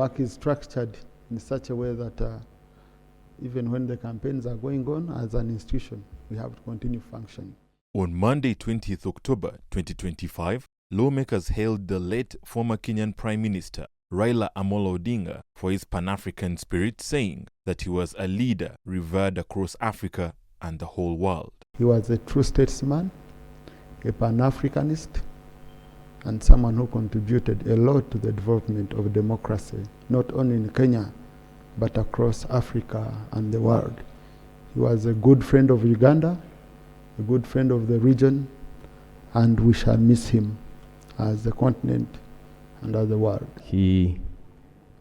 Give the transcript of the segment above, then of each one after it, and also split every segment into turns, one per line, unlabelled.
work is structured in such a way that even when the campaigns are going on, as an institution, we have to continue functioning.
On Monday, 20th October 2025, lawmakers hailed the late former Kenyan Prime Minister, Raila Amollo Odinga, for his Pan-African spirit, saying that he was a leader revered across Africa and the whole world.
He was a true statesman, a Pan-Africanist, and someone who contributed a lot to the development of democracy, not only in Kenya, but across Africa and the world. He was a good friend of Uganda, a good friend of the region, and we shall miss him as the continent and as the world.
He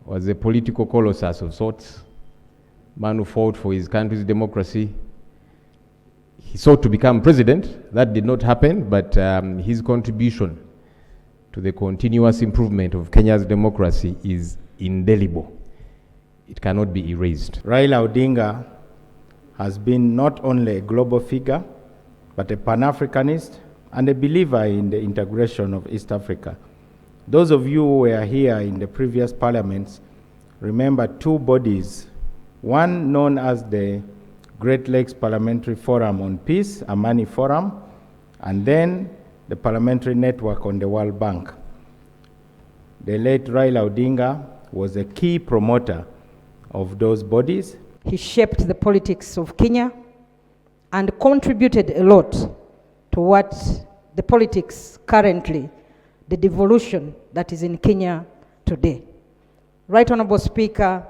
was a political colossus of sorts, man who fought for his country's democracy. He sought to become president. That did not happen, but his contribution to the continuous improvement of Kenya's democracy is indelible. It cannot be erased.
Raila Odinga has been not only a global figure, but a Pan-Africanist and a believer in the integration of East Africa. Those of you who were here in the previous parliaments remember two bodies, one known as the Great Lakes Parliamentary Forum on Peace, Amani Forum, and then the Parliamentary Network on the World Bank. The late Raila Odinga was a key promoter of those bodies.
He shaped the politics of Kenya and contributed a lot to what the politics currently, the devolution that is in Kenya today. Right Honorable Speaker,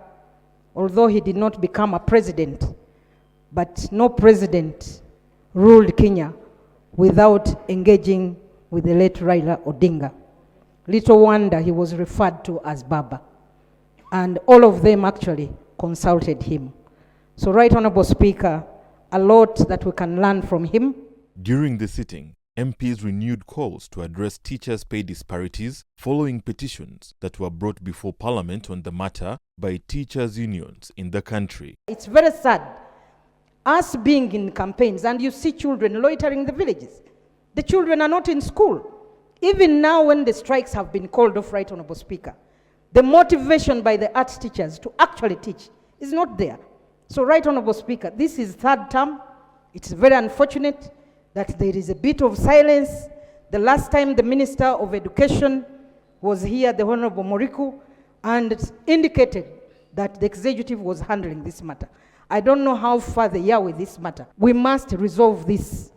although he did not become a president, but no president ruled Kenya without engaging with the late Raila Odinga. Little wonder he was referred to as Baba. And all of them actually consulted him. So, Right Honorable Speaker, a lot that we can learn from him.
During the sitting, MPs renewed calls to address teachers' pay disparities following petitions that were brought before Parliament on the matter by teachers' unions in the country.
It's very sad, us being in campaigns and you see children loitering in the villages. The children are not in school. Even now when the strikes have been called off, Right Honorable Speaker, the motivation by the arts teachers to actually teach is not there. So, Right Honorable Speaker, this is third term. It's very unfortunate that there is a bit of silence. The last time the Minister of Education was here, the Honorable Moriku, and indicated that the executive was handling this matter. I don't know how far they are with this matter. We must resolve this,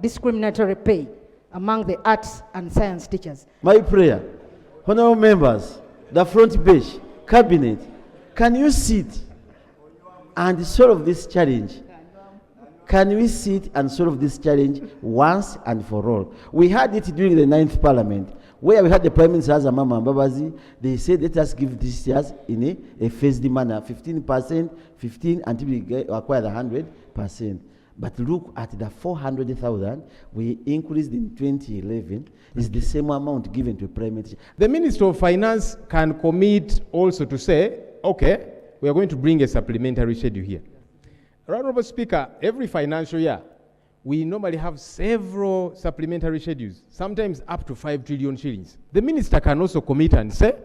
discriminatory pay among the arts and science teachers.
My prayer, honorable members, the front page, cabinet, can you sit and solve this challenge? Can we sit and solve this challenge once and for all? We had it during the 9th Parliament, where we had the Prime Minister Mama Mbabazi. They said, let us give this years in a phased manner, 15%, 15 until we acquire the 100%. But look at the 400,000 we increased in 2011 is the same amount given to Prime Minister.
The Minister of Finance can commit also to say, okay, we are going to bring a supplementary schedule here. Honorable Speaker, every financial year, we normally have several supplementary schedules, sometimes up to 5 trillion shillings. The minister can also commit and say,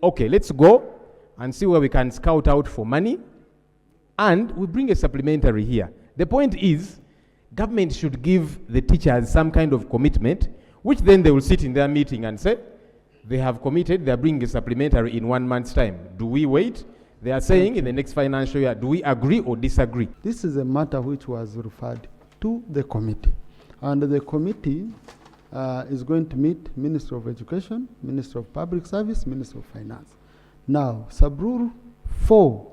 okay, let's go and see where we can scout out for money, and we bring a supplementary here. The point is, government should give the teachers some kind of commitment, which then they will sit in their meeting and say, they have committed, they are bringing a supplementary in 1 month's time. Do we wait? They are saying in the next financial year, do we agree or disagree?
This is a matter which was referred to the committee. And the committee is going to meet Minister of Education, Minister of Public Service, Minister of Finance. Now, Sub-Rule 4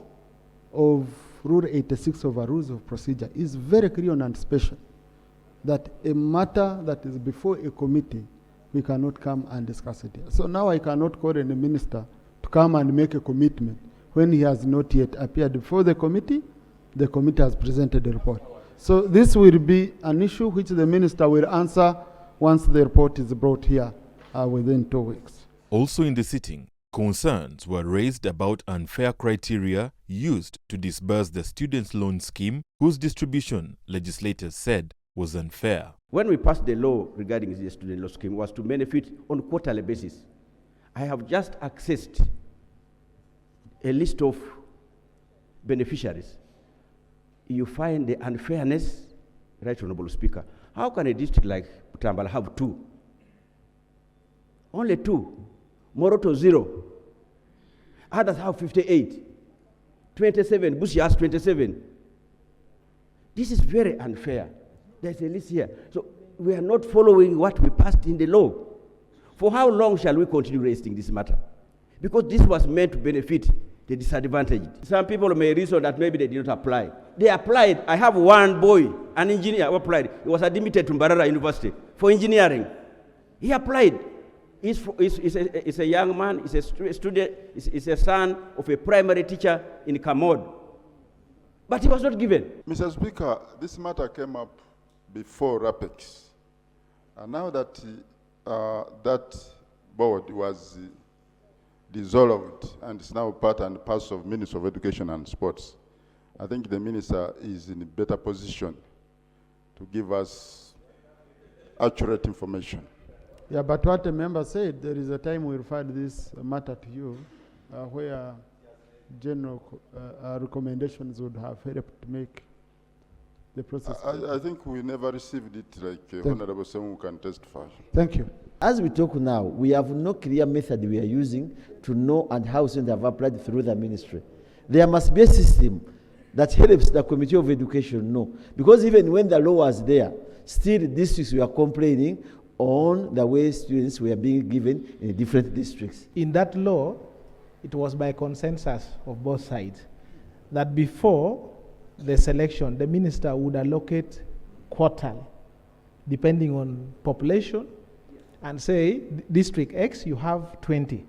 of Rule 86 of our Rules of Procedure is very clear on anticipation that a matter that is before a committee, we cannot come and discuss it here. So now I cannot call any minister to come and make a commitment when he has not yet appeared before the committee has presented the report. So this will be an issue which the minister will answer once the report is brought here within 2 weeks.
Also in the sitting, concerns were raised about unfair criteria used to disburse the students' loan scheme, whose distribution, legislators said, was unfair.
When we passed the law regarding the student loan scheme, was to benefit on quarterly basis. I have just accessed a list of beneficiaries, you find the unfairness, Right Honorable Speaker. How can a district like Butambala have 2? Only 2. Moroto 0. Others have 58. 27. Bushi has 27. This is very unfair. There's a list here. So we are not following what we passed in the law. For how long shall we continue raising this matter? Because this was meant to benefit the disadvantaged. Some people may reason that maybe they did not apply. They applied. I have one boy, an engineer who applied. He was admitted to Mbarara University for engineering. He applied. He's a young man, he's a student, he's a son of a primary teacher in Kamod. But he was not given.
Mr. Speaker, this matter came up before RAPEX. And now that that board was dissolved and is now part and parcel of Ministry of Education and Sports, I think the minister is in a better position to give us accurate information.
Yeah, but what the member said, there is a time we referred this matter to you, where general recommendations would have helped make the process.
I think we never received it, like Honorable Semu can testify.
Thank you.
As we talk now, we have no clear method we are using to know and how students have applied through the ministry. There must be a system that helps the Committee of Education know. Because even when the law was there, still districts were complaining on the way students were being given in different districts.
In that law, it was by consensus of both sides that before the selection, the minister would allocate quarterly, depending on population, and say, District X, you have 20.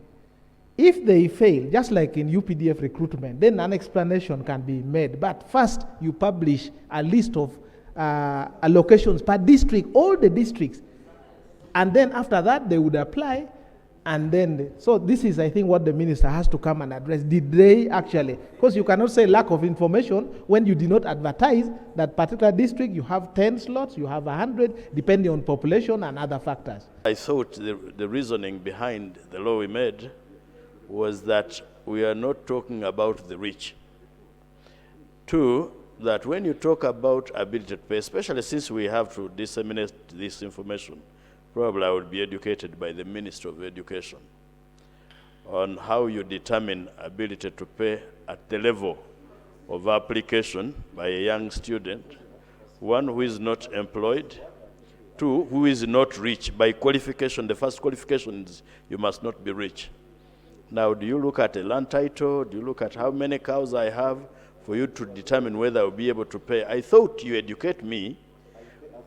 If they fail, just like in UPDF recruitment, then an explanation can be made. But first, you publish a list of allocations per district, all the districts. And then after that, they would apply. And then, so this is, I think, what the minister has to come and address. Did they actually? Because you cannot say lack of information when you did not advertise that particular district, you have 10 slots, you have 100, depending on population and other factors.
I thought the reasoning behind the law we made was that we are not talking about the rich. Two, that when you talk about ability to pay, especially since we have to disseminate this information, probably I would be educated by the Minister of Education on how you determine ability to pay at the level of application by a young student, one who is not employed, two, who is not rich. By qualification, the first qualification is you must not be rich. Now, do you look at a land title? Do you look at how many cows I have for you to determine whether I'll be able to pay? I thought you educate me,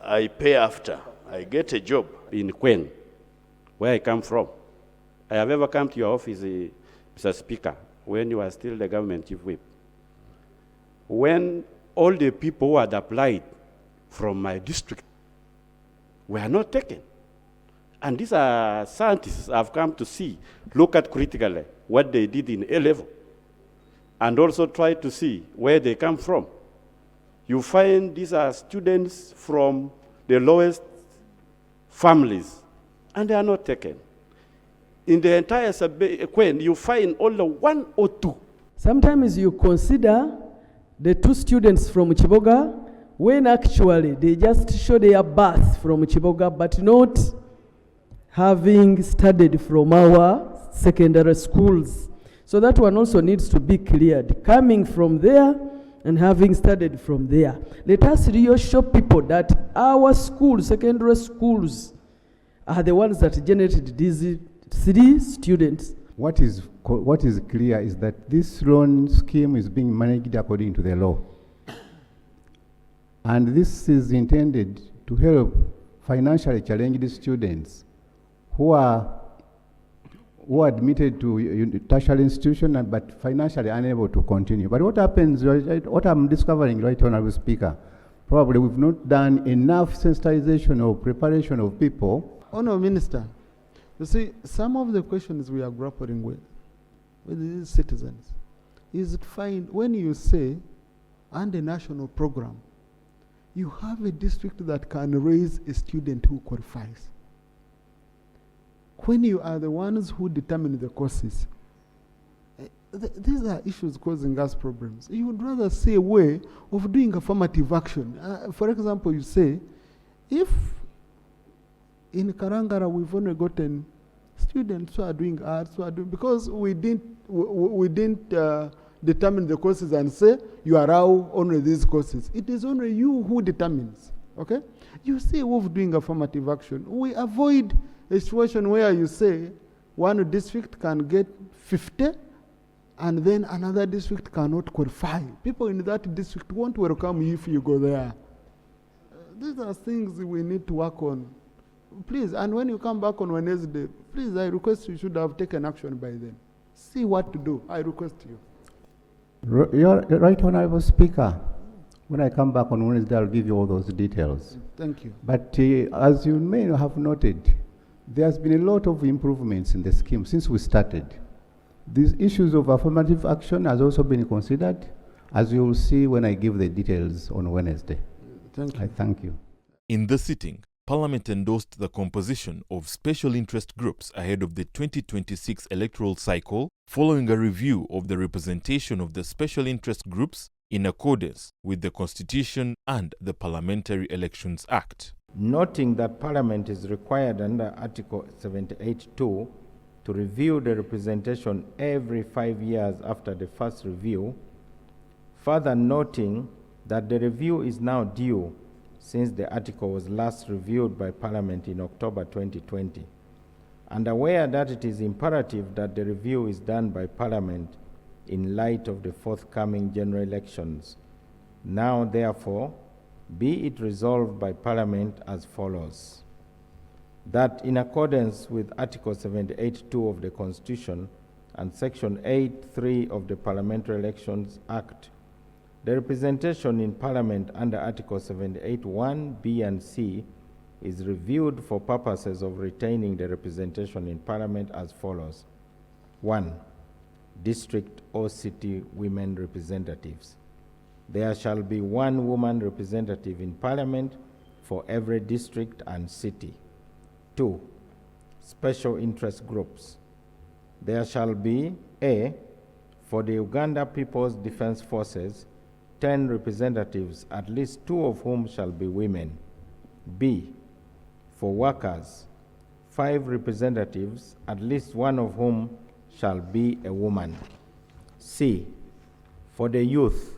I pay after I get a job.
In Kwen, where I come from, I have ever come to your office, Mr. Speaker, when you are still the government chief whip. When all the people who had applied from my district were not taken. And these are scientists have come to see, look at critically what they did in A-level, and also try to see where they come from. You find these are students from the lowest families, and they are not taken. In the entire Kwen, you find only 1 or 2.
Sometimes you consider the 2 students from Chiboga when actually they just show their birth from Chiboga, but not having studied from our secondary schools. So that one also needs to be cleared. Coming from there and having studied from there. Let us reassure people that our schools, secondary schools, are the ones that generated these 3 students.
What is clear is that this loan scheme is being managed according to the law. And this is intended to help financially challenged students who are admitted to tertiary institution but financially unable to continue. But what happens, what I'm discovering, right, Honorable Speaker, probably we've not done enough sensitization or preparation of people.
Honorable Minister, you see, some of the questions we are grappling with these citizens, is it fine when you say, under national program, you have a district that can raise a student who qualifies. When you are the ones who determine the courses, these are issues causing us problems. You would rather see a way of doing affirmative action. For example, you say, if in Karangara we've only gotten students who are doing arts, because we didn't determine the courses and say you allow only these courses. It is only you who determines. Okay? You see, we're doing affirmative action. We avoid a situation where you say one district can get 50 and then another district cannot qualify. People in that district won't welcome you if you go there. These are things we need to work on. Please, and when you come back on Wednesday, please, I request you should have taken action by then. See what to do. I request you.
You're right, Honorable Speaker. When I come back on Wednesday, I'll give you all those details.
Thank you.
But as you may have noted, there's been a lot of improvements in the scheme since we started. These issues of affirmative action has also been considered, as you will see when I give the details on Wednesday.
Thank you.
I thank you.
In the sitting, Parliament endorsed the composition of special interest groups ahead of the 2026 electoral cycle, following a review of the representation of the special interest groups in accordance with the Constitution and the Parliamentary Elections Act.
Noting that Parliament is required under Article 78(2) to review the representation every 5 years after the first review, further noting that the review is now due since the article was last reviewed by Parliament in October 2020, and aware that it is imperative that the review is done by Parliament in light of the forthcoming general elections. Now, therefore, be it resolved by Parliament as follows: that in accordance with Article 78(2) of the Constitution and Section 8(3) of the Parliamentary Elections Act, the representation in Parliament under Article 78(1) B and C is reviewed for purposes of retaining the representation in Parliament as follows. 1. District or city women representatives. There shall be 1 woman representative in Parliament for every district and city. 2. Special interest groups. There shall be A. For the Uganda People's Defense Forces, 10 representatives, at least 2 of whom shall be women. B. For workers, 5 representatives, at least 1 of whom shall be a woman. C. For the youth,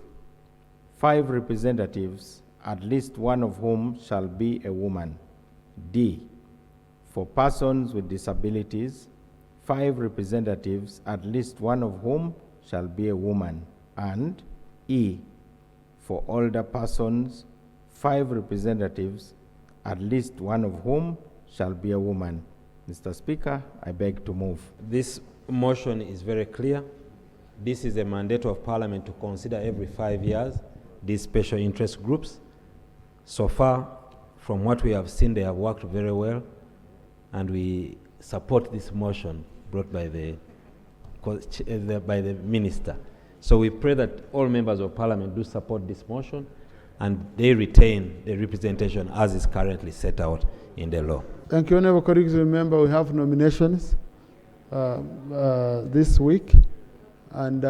5 representatives, at least 1 of whom shall be a woman. D. For persons with disabilities, 5 representatives, at least 1 of whom shall be a woman. And E. For older persons, 5 representatives, at least 1 of whom shall be a woman. Mr. Speaker, I beg to move.
This motion is very clear. This is a mandate of Parliament to consider every 5 years these special interest groups. So far, from what we have seen, they have worked very well, and we support this motion brought by the Minister. So we pray that all members of Parliament do support this motion and they retain the representation as is currently set out in the law.
Thank you, Honourable colleagues. Remember, we have nominations this week, and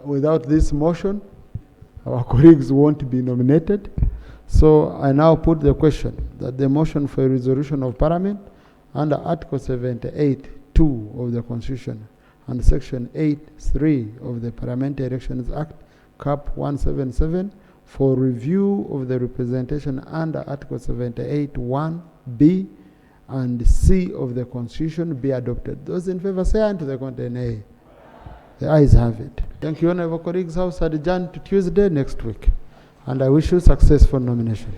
without this motion, our colleagues won't be nominated. So I now put the question that the motion for a resolution of Parliament under Article 78(2) of the Constitution and Section 8(3) of the Parliamentary Elections Act, Cap 177, for review of the representation under Article 78(1) B and C of the Constitution be adopted. Those in favor say aye, and to the contrary nay. The ayes have it. Thank you, honourable colleagues. House adjourned to Tuesday next week, and I wish you successful nominations.